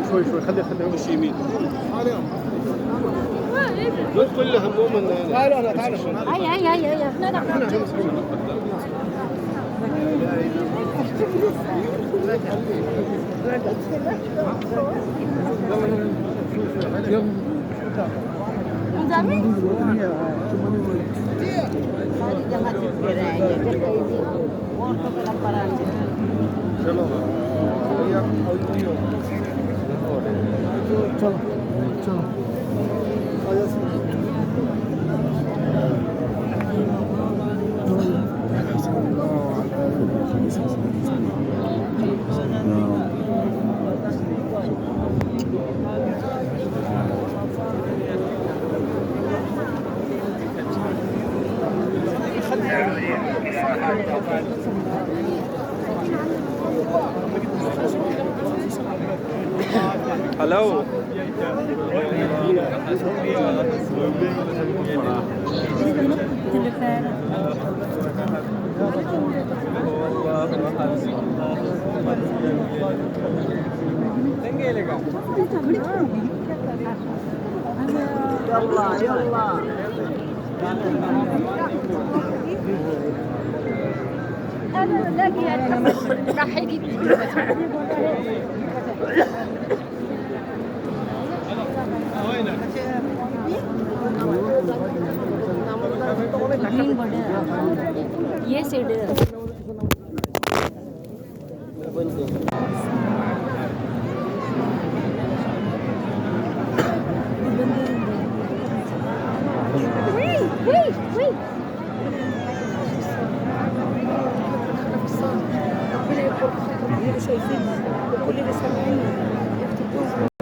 شوي شوي خلي وش يمين ندخل له هموم تعالوا تعالوا هيا لا لا Hello. يلا يلا أنا لاقي راح يجيب ये सीड شايفين كل اللي سامعين